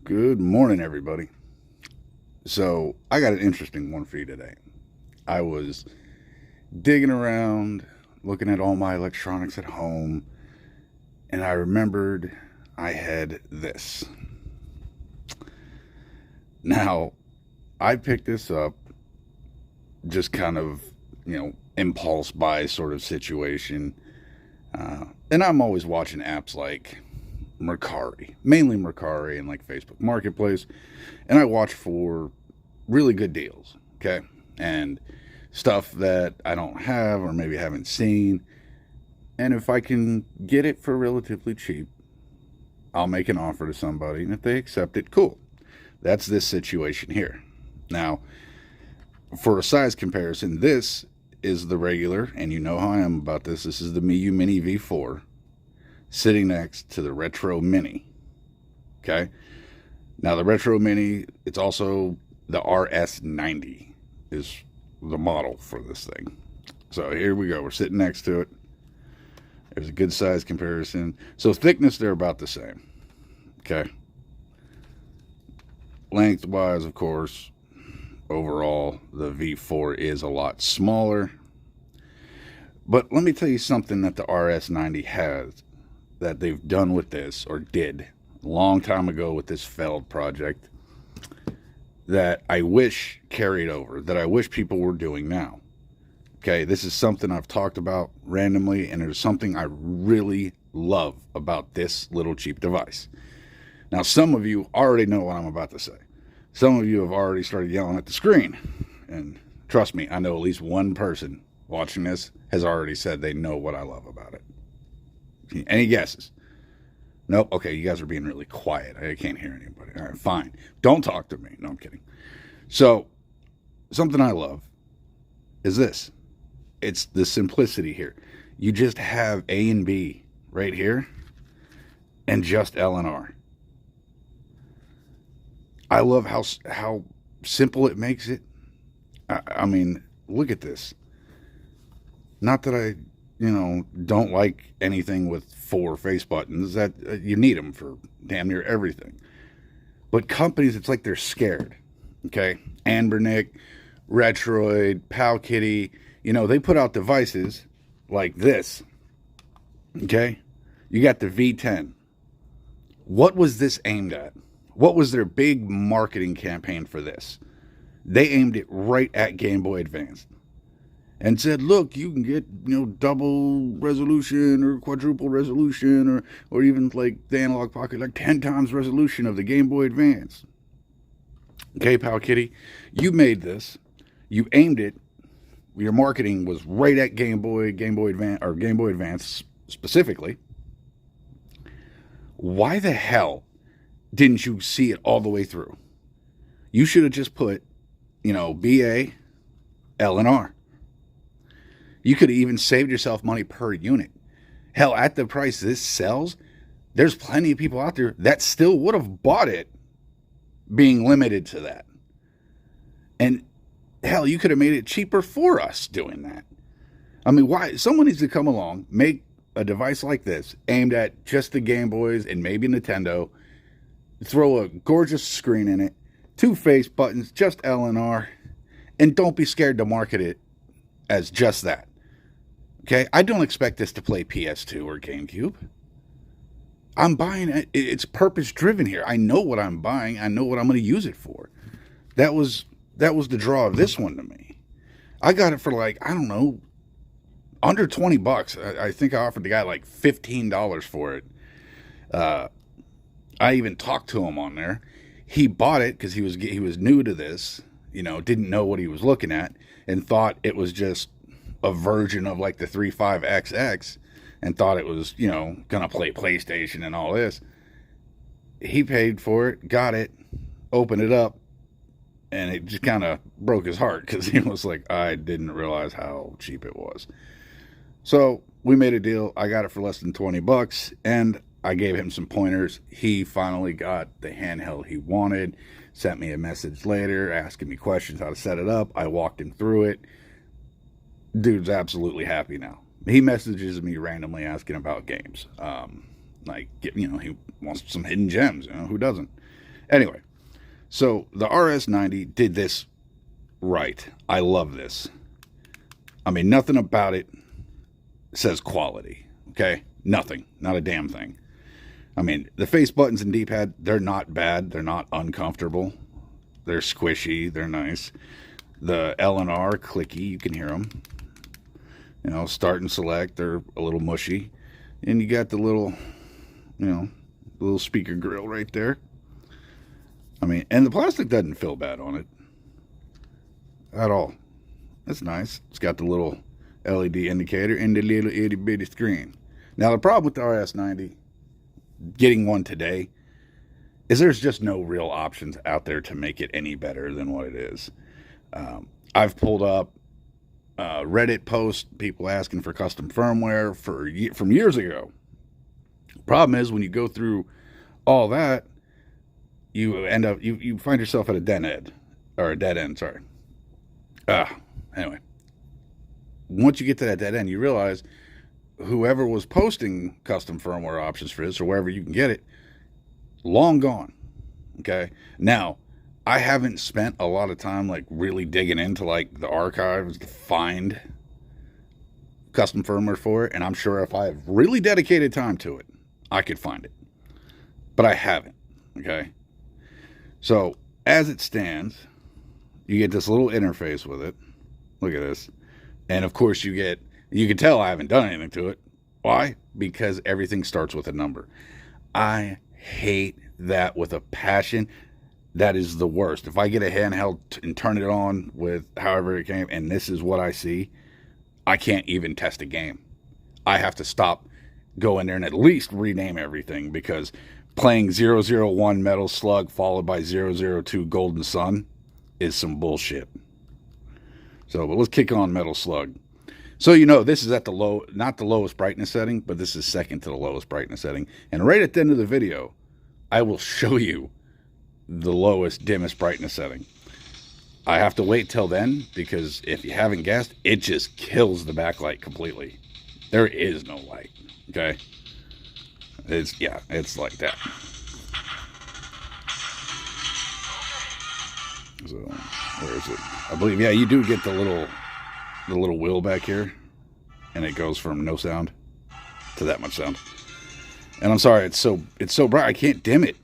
Good morning, everybody. So, I got an interesting one for you today. I was digging around, looking at all my electronics at home, and I remembered I had this. Now, I picked this up just kind of, impulse buy sort of situation. And I'm always watching apps like Mercari, mainly Mercari and like Facebook Marketplace, and I watch for really good deals, okay? And stuff that I don't have or maybe haven't seen. And if I can get it for relatively cheap, I'll make an offer to somebody, and if they accept it, cool. That's this situation here. Now, for a size comparison, this is the regular, and you know how I am about this. This is the Miyoo Mini V4 sitting next to the RetroMini. Okay? Now, the RetroMini, it's also the RS90 is the model for this thing. So here we go. We're sitting next to it. There's a good size comparison. So thickness, they're about the same. Okay? Lengthwise, of course, overall, the V4 is a lot smaller. But let me tell you something that the RS90 has that they've done with this, or did a long time ago with this failed project, that I wish carried over, that I wish people were doing now. Okay, this is something I've talked about randomly, and there's something I really love about this little cheap device. Now, some of you already know what I'm about to say. Some of you have already started yelling at the screen. And trust me, I know at least one person watching this has already said they know what I love about it. Any guesses? Nope. Okay, you guys are being really quiet. I can't hear anybody. All right, fine. Don't talk to me. No, I'm kidding. So, something I love is this. It's the simplicity here. You just have A and B right here and just L and R. I love how simple it makes it. I mean, look at this. Not that I, don't like anything with 4 face buttons. That you need them for damn near everything. But companies, it's like they're scared. Okay, Anbernic, Retroid, powkiddy. They put out devices like this. Okay, you got the V10. What was this aimed at? What was their big marketing campaign for this? They aimed it right at Game Boy Advance and said, look, you can get, double resolution or quadruple resolution or even like the Analog Pocket, like 10 times resolution of the Game Boy Advance. Okay, powkiddy, you made this. You aimed it. Your marketing was right at Game Boy Advance, or Game Boy Advance specifically. Why the hell didn't you see it all the way through? You should have just put, BA, L, and R. You could have even saved yourself money per unit. Hell, at the price this sells, there's plenty of people out there that still would have bought it being limited to that. And hell, you could have made it cheaper for us doing that. I mean, why? Someone needs to come along, make a device like this aimed at just the Game Boys and maybe Nintendo, throw a gorgeous screen in it, 2 face buttons, just L and R, and don't be scared to market it as just that. Okay? I don't expect this to play PS2 or GameCube. I'm buying it. It's purpose driven here. I know what I'm buying. I know what I'm going to use it for. That was the draw of this one to me. I got it for like, I don't know, under $20. I think I offered the guy like $15 for it. I even talked to him on there. He bought it because he was new to this, didn't know what he was looking at, and thought it was just a version of like the 35XX, and thought it was, gonna play PlayStation and all this. He paid for it, got it, opened it up, and it just kind of broke his heart because he was like, I didn't realize how cheap it was. So we made a deal. I got it for less than $20, and I gave him some pointers. He finally got the handheld he wanted, sent me a message later asking me questions how to set it up. I walked him through it. Dude's absolutely happy now. He messages me randomly asking about games. He wants some hidden gems, who doesn't? Anyway, so the RS90 did this right. I love this. I mean, nothing about it says quality, okay? Nothing. Not a damn thing. I mean, the face buttons and D-pad, they're not bad. They're not uncomfortable. They're squishy. They're nice. The L and R, clicky. You can hear them. You know, start and select. They're a little mushy. And you got the little, you know, little speaker grill right there. I mean, and the plastic doesn't feel bad on it at all. That's nice. It's got the little LED indicator and the little itty bitty screen. Now, the problem with the RS90, getting one today, is there's just no real options out there to make it any better than what it is. I've pulled up Reddit posts, people asking for custom firmware from years ago. Problem is, when you go through all that, you end up, you find yourself at a dead end, sorry. Anyway, once you get to that dead end, you realize whoever was posting custom firmware options for this, or wherever you can get it, long gone. Okay. Now, I haven't spent a lot of time like really digging into like the archives to find custom firmware for it, and I'm sure if I have really dedicated time to it, I could find it. But I haven't. Okay. So, as it stands, you get this little interface with it. Look at this. And of course you can tell I haven't done anything to it. Why? Because everything starts with a number. I hate that with a passion. That is the worst. If I get a handheld and turn it on with however it came, and this is what I see, I can't even test a game. I have to stop, go in there and at least rename everything, because playing 001 Metal Slug followed by 002 Golden Sun is some bullshit. So, but let's kick on Metal Slug. So, you know, this is at the low, not the lowest brightness setting, but this is second to the lowest brightness setting. And right at the end of the video, I will show you the lowest, dimmest brightness setting. I have to wait till then, because if you haven't guessed, it just kills the backlight completely. There is no light, okay? It's like that. So, where is it? I believe, yeah, you do get the little wheel back here, and it goes from no sound to that much sound. And I'm sorry, it's so bright I can't dim it.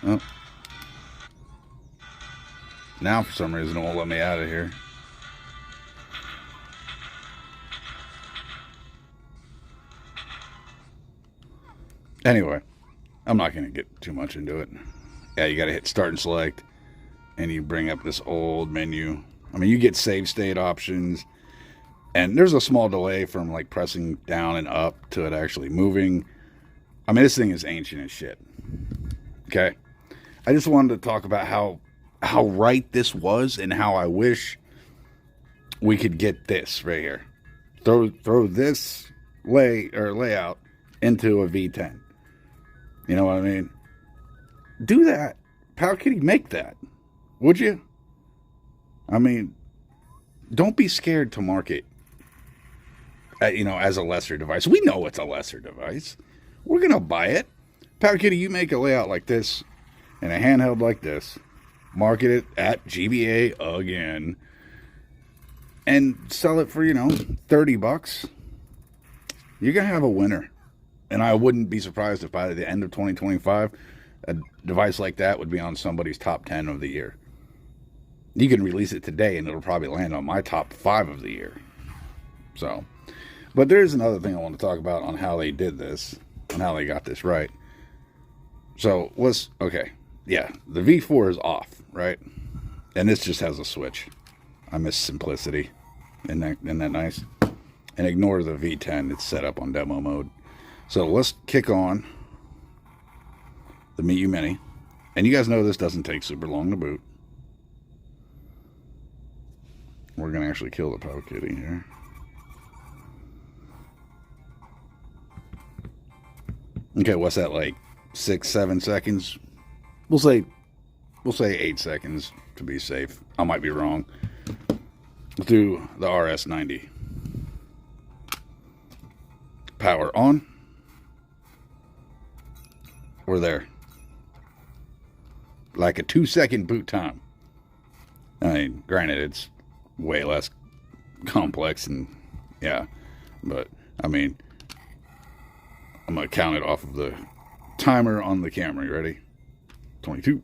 Oh. Now for some reason it won't let me out of here. Anyway, I'm not going to get too much into it. Yeah, you got to hit start and select, and you bring up this old menu. I mean, you get save state options, and there's a small delay from like pressing down and up to it actually moving. I mean, this thing is ancient as shit. Okay? I just wanted to talk about how right this was, and how I wish we could get this right here. Throw this layout into a V10. You know what I mean? Do that. Powkiddy, make that. Would you? I mean, don't be scared to market, as a lesser device. We know it's a lesser device. We're going to buy it. Powkiddy, you make a layout like this and a handheld like this. Market it at GBA again. And sell it for, $30. You're going to have a winner. And I wouldn't be surprised if by the end of 2025, a device like that would be on somebody's top 10 of the year. You can release it today, and it'll probably land on my top 5 of the year. So, but there's another thing I want to talk about on how they did this, and how they got this right. So, yeah, the V4 is off, right? And this just has a switch. I miss simplicity. Isn't that nice? And ignore the V10. It's set up on demo mode. So let's kick on the Miyoo Mini. And you guys know this doesn't take super long to boot. We're going to actually kill the powkiddy here. Okay, what's that, like 6-7 seconds? We'll say 8 seconds to be safe. I might be wrong. Let's do the RS90. Power on. We're there. Like a 2-second boot time. I mean, granted, it's way less complex and yeah, but I mean, I'm gonna count it off of the timer on the camera. You ready? 22.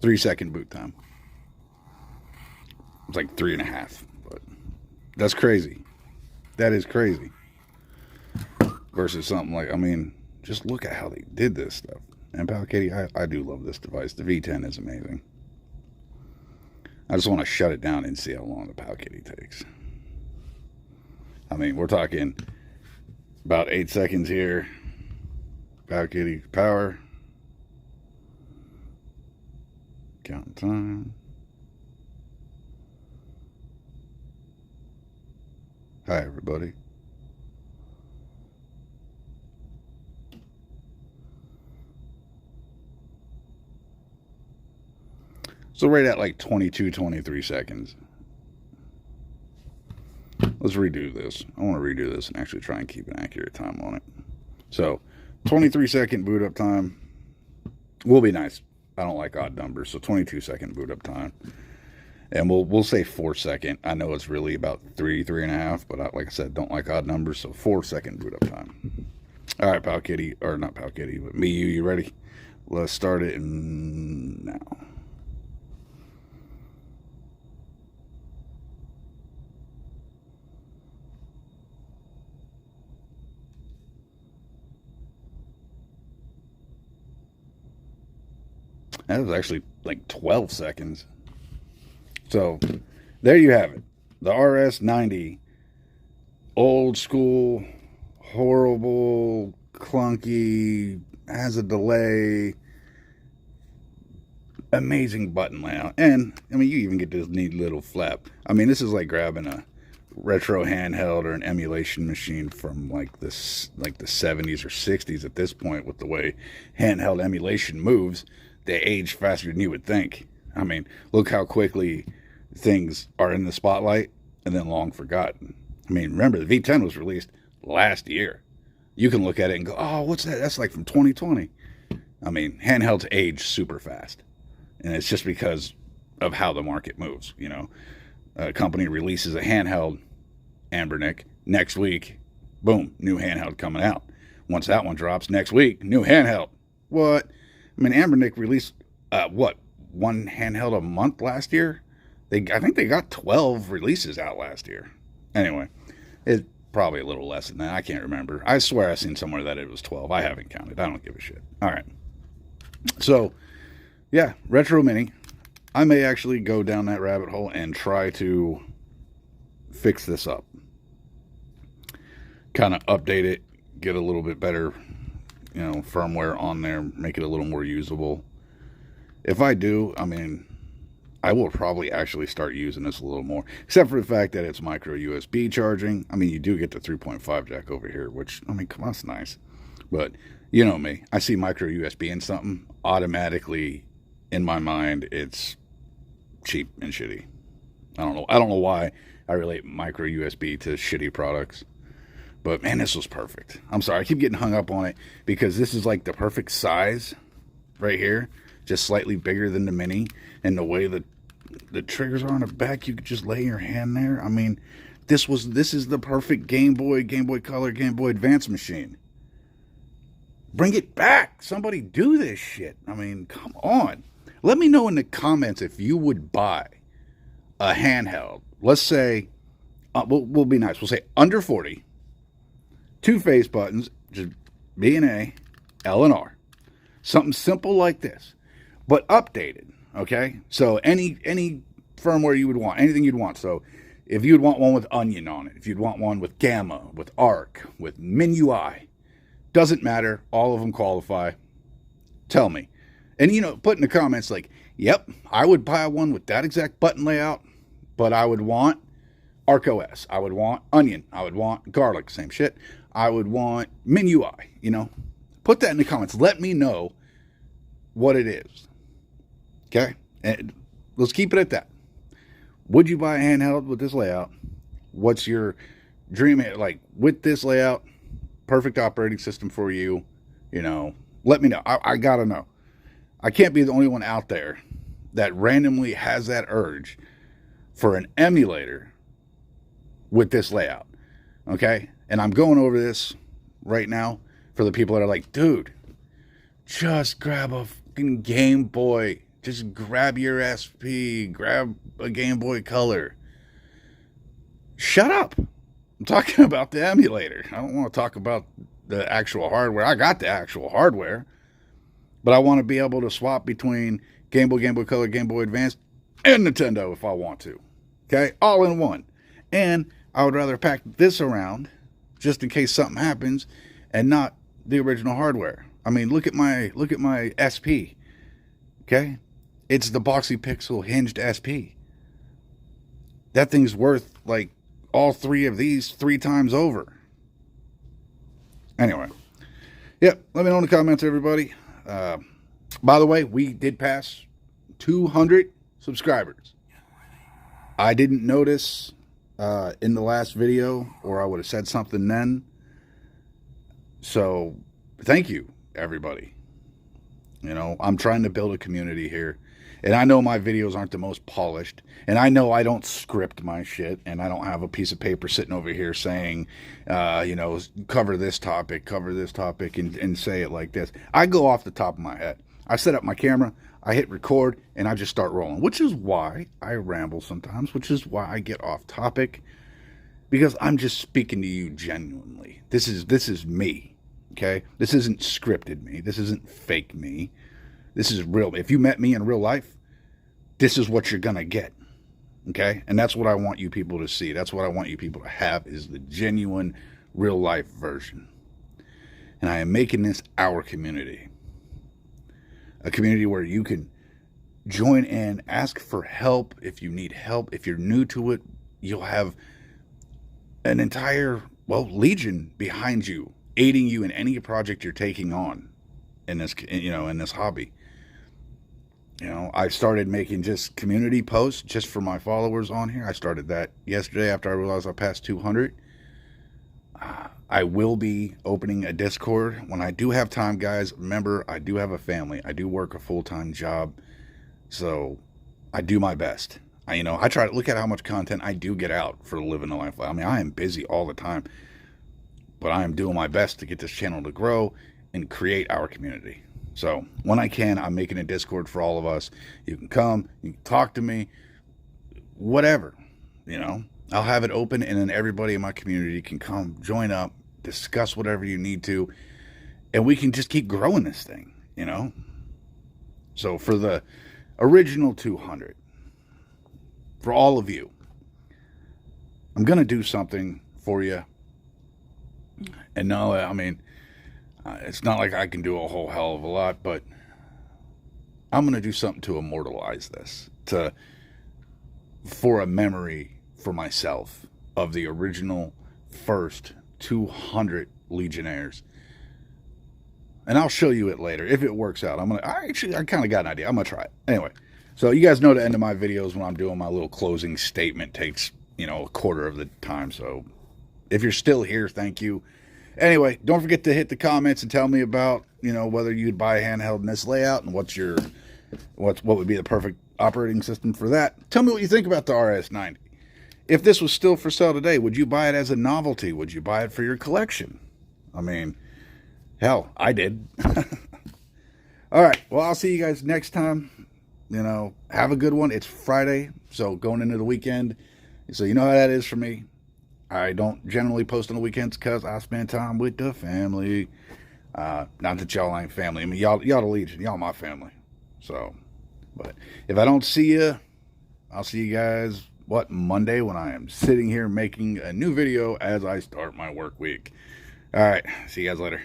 3-second boot time. It's like 3.5, but that's crazy. That is crazy. Versus something like, I mean, just look at how they did this stuff. And powkiddy, I do love this device. The V10 is amazing. I just want to shut it down and see how long the powkiddy takes. I mean, we're talking about 8 seconds here. Powkiddy power. Counting time. Hi, everybody. So right at like 22, 23 seconds. Let's redo this. I want to redo this and actually try and keep an accurate time on it. So 23-second boot up time will be nice. I don't like odd numbers, so 22-second boot up time. And we'll say 4-second. I know it's really about 3.5, but like I said, don't like odd numbers, so 4-second boot up time. All right, powkiddy, or not powkiddy, but Miyoo, you ready? Let's start it now. That was actually like 12 seconds. So, there you have it. The RS90. Old school, horrible, clunky, has a delay, amazing button layout. And, I mean, you even get this neat little flap. I mean, this is like grabbing a retro handheld or an emulation machine from like the 70s or 60s at this point with the way handheld emulation moves. They age faster than you would think. I mean, look how quickly things are in the spotlight and then long forgotten. I mean, remember, the V10 was released last year. You can look at it and go, oh, what's that? That's like from 2020. I mean, handhelds age super fast. And it's just because of how the market moves, you know. A company releases a handheld, anbernic, next week, boom, new handheld coming out. Once that one drops, next week, new handheld. What? I mean, anbernic released, one handheld a month last year? I think they got 12 releases out last year. Anyway, it's probably a little less than that. I can't remember. I swear I seen somewhere that it was 12. I haven't counted. I don't give a shit. All right. So, yeah, RetroMini. I may actually go down that rabbit hole and try to fix this up. Kind of update it, get a little bit better, firmware on there, make it a little more usable. If I do, I mean, I will probably actually start using this a little more, except for the fact that it's micro USB charging. I mean, you do get the 3.5 jack over here, which, I mean, come on, that's nice. But you know me, I see micro USB in something, automatically in my mind, it's cheap and shitty. I don't know why I relate micro USB to shitty products. But man, this was perfect. I'm sorry, I keep getting hung up on it because this is like the perfect size right here. Just slightly bigger than the Mini. And the way the triggers are on the back, you could just lay your hand there. I mean, this is the perfect Game Boy Color, Game Boy Advance machine. Bring it back. Somebody do this shit. I mean, come on. Let me know in the comments if you would buy a handheld. Let's say, we'll be nice. We'll say under 40. 2 face buttons, just B and A, L and R. Something simple like this, but updated, okay? So any firmware you would want, anything you'd want. So if you'd want one with Onion on it, if you'd want one with Gamma, with Arc, with MinUI, doesn't matter. All of them qualify. Tell me. And, put in the comments like, yep, I would buy one with that exact button layout, but I would want ArcOS. I would want Onion. I would want Garlic, same shit. I would want MinUI, Put that in the comments. Let me know what it is. Okay? And let's keep it at that. Would you buy a handheld with this layout? What's your dream it, like with this layout, perfect operating system for you. You know, let me know. I gotta know. I can't be the only one out there that randomly has that urge for an emulator with this layout. Okay? And I'm going over this right now for the people that are like, dude, just grab a fucking Game Boy. Just grab your SP. Grab a Game Boy Color. Shut up. I'm talking about the emulator. I don't want to talk about the actual hardware. I got the actual hardware. But I want to be able to swap between Game Boy, Game Boy Color, Game Boy Advance, and Nintendo if I want to. Okay? All in one. And I would rather pack this around just in case something happens and not the original hardware. I mean, look at my SP. Okay? It's the Boxy Pixel hinged SP. That thing's worth like all three of these 3 times over. Anyway. Yep, let me know in the comments, everybody. By the way, we did pass 200 subscribers. I didn't notice in the last video, or I would have said something then. So, thank you, everybody. You know, I'm trying to build a community here. And I know my videos aren't the most polished. And I know I don't script my shit. And I don't have a piece of paper sitting over here saying, you know, cover this topic, and say it like this. I go off the top of my head. I set up my camera, I hit record, and I just start rolling. Which is why I ramble sometimes. Which is why I get off topic. Because I'm just speaking to you genuinely. This is me. Okay? This isn't scripted me. This isn't fake me. This is real. If you met me in real life, this is what you're going to get. Okay? And that's what I want you people to see. That's what I want you people to have, is the genuine, real life version. And I am making this our community. A community where you can join in, ask for help if you need help. If you're new to it, you'll have an entire, legion behind you, aiding you in any project you're taking on in this, in this hobby. You know, I started making just community posts just for my followers on here. I started that yesterday after I realized I passed 200. I will be opening a Discord when I do have time, guys. Remember, I do have a family. I do work a full-time job. So I do my best. I try to look at how much content I do get out for living a life. I mean, I am busy all the time. But I am doing my best to get this channel to grow and create our community. So when I can, I'm making a Discord for all of us. You can come, you can talk to me, whatever, I'll have it open, and then everybody in my community can come, join up, discuss whatever you need to, and we can just keep growing this thing, So for the original 200, for all of you, I'm going to do something for you. And no, I mean, it's not like I can do a whole hell of a lot, but I'm going to do something to immortalize this, for a memory for myself of the original first 200 Legionnaires. And I'll show you it later if it works out. I kind of got an idea. I'm going to try it. Anyway, so you guys know the end of my videos when I'm doing my little closing statement takes, a quarter of the time. So if you're still here, thank you. Anyway, don't forget to hit the comments and tell me about, whether you'd buy a handheld in this layout and what would be the perfect operating system for that. Tell me what you think about the RS90. If this was still for sale today, would you buy it as a novelty? Would you buy it for your collection? I mean, hell, I did. All right, well, I'll see you guys next time. Have a good one. It's Friday, so going into the weekend. So you know how that is for me. I don't generally post on the weekends because I spend time with the family. Not that y'all ain't family. I mean, y'all the Legion. Y'all my family. So, but if I don't see you, I'll see you guys, Monday, when I am sitting here making a new video as I start my work week. All right. See you guys later.